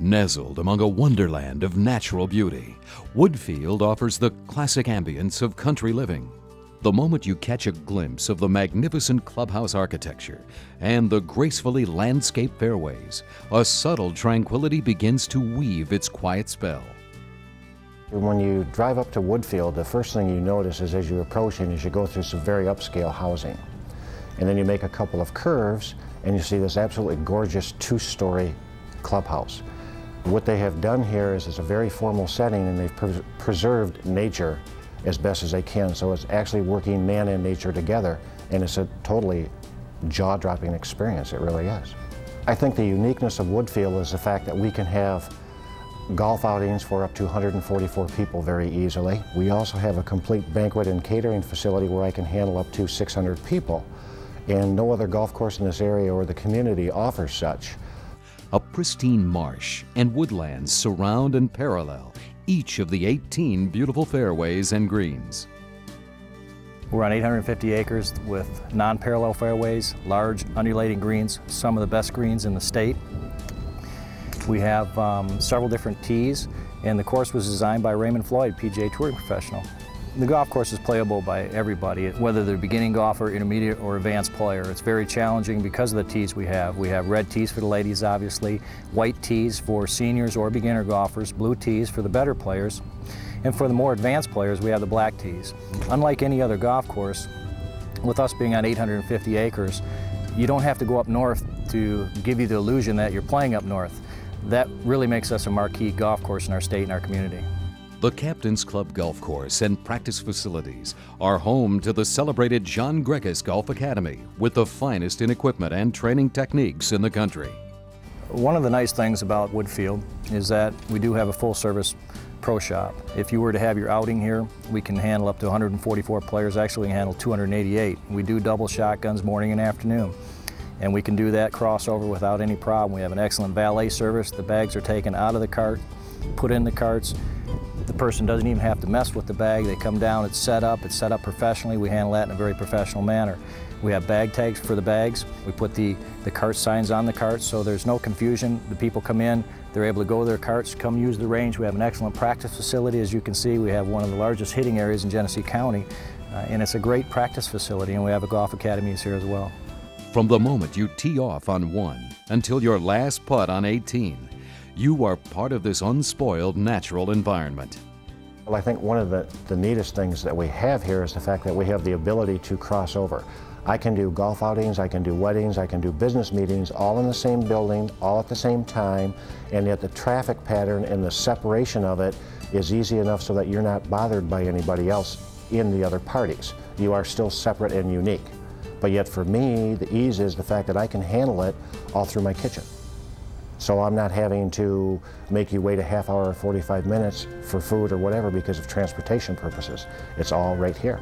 Nestled among a wonderland of natural beauty, Woodfield offers the classic ambience of country living. The moment you catch a glimpse of the magnificent clubhouse architecture and the gracefully landscaped fairways, a subtle tranquility begins to weave its quiet spell. When you drive up to Woodfield, the first thing you notice is as you're approaching is you go through some very upscale housing. And then you make a couple of curves and you see this absolutely gorgeous two-story clubhouse. What they have done here is it's a very formal setting, and they've preserved nature as best as they can. So it's actually working man and nature together, and it's a totally jaw-dropping experience. It really is. I think the uniqueness of Woodfield is the fact that we can have golf outings for up to 144 people very easily. We also have a complete banquet and catering facility where I can handle up to 600 people. And no other golf course in this area or the community offers such. A pristine marsh and woodlands surround and parallel each of the 18 beautiful fairways and greens. We're on 850 acres with non-parallel fairways, large undulating greens, some of the best greens in the state. We have several different tees, and the course was designed by Raymond Floyd, PGA Touring professional. The golf course is playable by everybody, whether they're beginning golfer, intermediate, or advanced player. It's very challenging because of the tees we have. We have red tees for the ladies, obviously, white tees for seniors or beginner golfers, blue tees for the better players, and for the more advanced players, we have the black tees. Unlike any other golf course, with us being on 850 acres, you don't have to go up north to give you the illusion that you're playing up north. That really makes us a marquee golf course in our state and our community. The Captain's Club Golf Course and practice facilities are home to the celebrated John Gregis Golf Academy with the finest in equipment and training techniques in the country. One of the nice things about Woodfield is that we do have a full-service pro shop. If you were to have your outing here, we can handle up to 144 players. Actually, we can handle 288. We do double shotguns morning and afternoon. And we can do that crossover without any problem. We have an excellent valet service. The bags are taken out of the cart, put in the carts. The person doesn't even have to mess with the bag. They come down, it's set up professionally. We handle that in a very professional manner. We have bag tags for the bags. We put the cart signs on the carts so there's no confusion. The people come in, they're able to go to their carts, come use the range. We have an excellent practice facility. As you can see, we have one of the largest hitting areas in Genesee County, and it's a great practice facility, and we have a golf academies here as well. From the moment you tee off on 1 until your last putt on 18, you are part of this unspoiled natural environment. Well, I think one of the neatest things that we have here is the fact that we have the ability to cross over. I can do golf outings, I can do weddings, I can do business meetings, all in the same building, all at the same time, and yet the traffic pattern and the separation of it is easy enough so that you're not bothered by anybody else in the other parties. You are still separate and unique. But yet for me, the ease is the fact that I can handle it all through my kitchen. So I'm not having to make you wait a half hour or 45 minutes for food or whatever because of transportation purposes. It's all right here.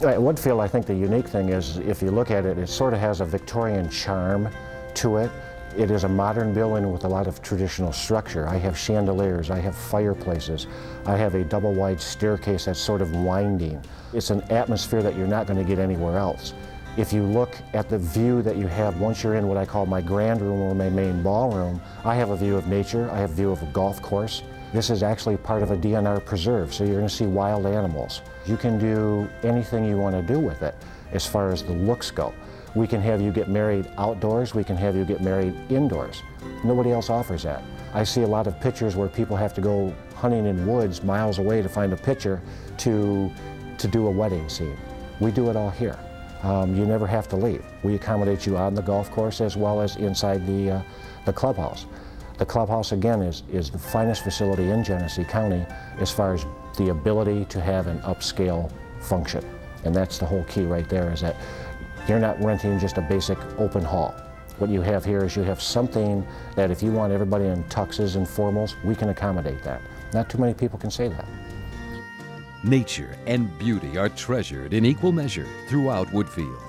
At Woodfield, I think the unique thing is, if you look at it, it sort of has a Victorian charm to it. It is a modern building with a lot of traditional structure. I have chandeliers, I have fireplaces, I have a double wide staircase that's sort of winding. It's an atmosphere that you're not going to get anywhere else. If you look at the view that you have once you're in what I call my grand room or my main ballroom, I have a view of nature, I have a view of a golf course. This is actually part of a DNR preserve, so you're going to see wild animals. You can do anything you want to do with it as far as the looks go. We can have you get married outdoors, we can have you get married indoors. Nobody else offers that. I see a lot of pictures where people have to go hunting in woods miles away to find a picture to do a wedding scene. We do it all here. You never have to leave. We accommodate you on the golf course as well as inside the clubhouse. The clubhouse, again, is the finest facility in Genesee County as far as the ability to have an upscale function. And that's the whole key right there, is that you're not renting just a basic open hall. What you have here is you have something that if you want everybody in tuxes and formals, we can accommodate that. Not too many people can say that. Nature and beauty are treasured in equal measure throughout Woodfield.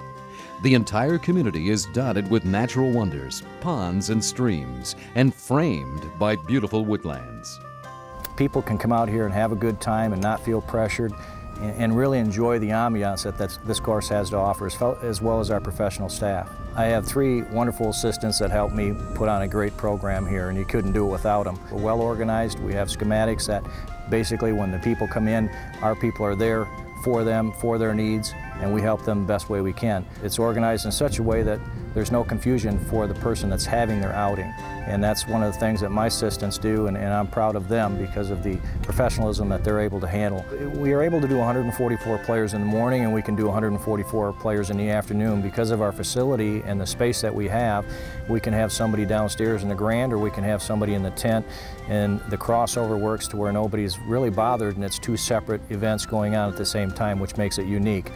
The entire community is dotted with natural wonders, ponds and streams, and framed by beautiful woodlands. People can come out here and have a good time and not feel pressured. and really enjoy the ambiance that this course has to offer, as well as our professional staff. I have 3 wonderful assistants that help me put on a great program here, and you couldn't do it without them. We're well organized. We have schematics that basically when the people come in, our people are there for them, for their needs, and we help them the best way we can. It's organized in such a way that there's no confusion for the person that's having their outing. And that's one of the things that my assistants do, and I'm proud of them because of the professionalism that they're able to handle. We are able to do 144 players in the morning, and we can do 144 players in the afternoon. Because of our facility and the space that we have, we can have somebody downstairs in the grand, or we can have somebody in the tent, and the crossover works to where nobody's really bothered, and it's 2 separate events going on at the same time, which makes it unique.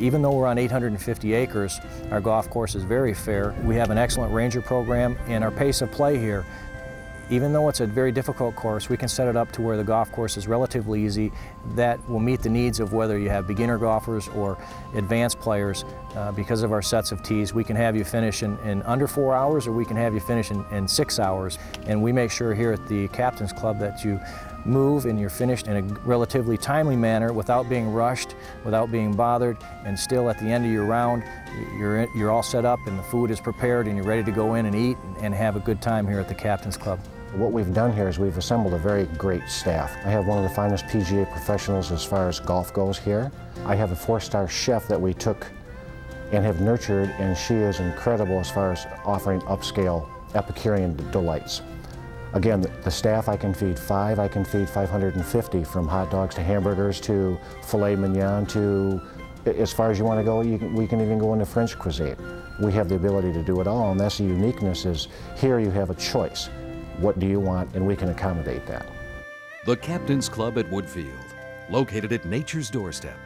Even though we're on 850 acres, our golf course is very fair. We have an excellent ranger program, and our pace of play here, even though it's a very difficult course, we can set it up to where the golf course is relatively easy. That will meet the needs of whether you have beginner golfers or advanced players. Because of our sets of tees, we can have you finish in under 4 hours, or we can have you finish in 6 hours. And we make sure here at the Captain's Club that you move and you're finished in a relatively timely manner without being rushed, without being bothered, and still at the end of your round, you're all set up and the food is prepared and you're ready to go in and eat and have a good time here at the Captain's Club. What we've done here is we've assembled a very great staff. I have one of the finest PGA professionals as far as golf goes here. I have a 4-star chef that we took and have nurtured, and she is incredible as far as offering upscale Epicurean delights. Again, the staff, I can feed 5, I can feed 550, from hot dogs to hamburgers to filet mignon to, as far as you want to go, we can even go into French cuisine. We have the ability to do it all, and that's the uniqueness is here you have a choice. What do you want? And we can accommodate that. The Captain's Club at Woodfield, located at nature's doorstep.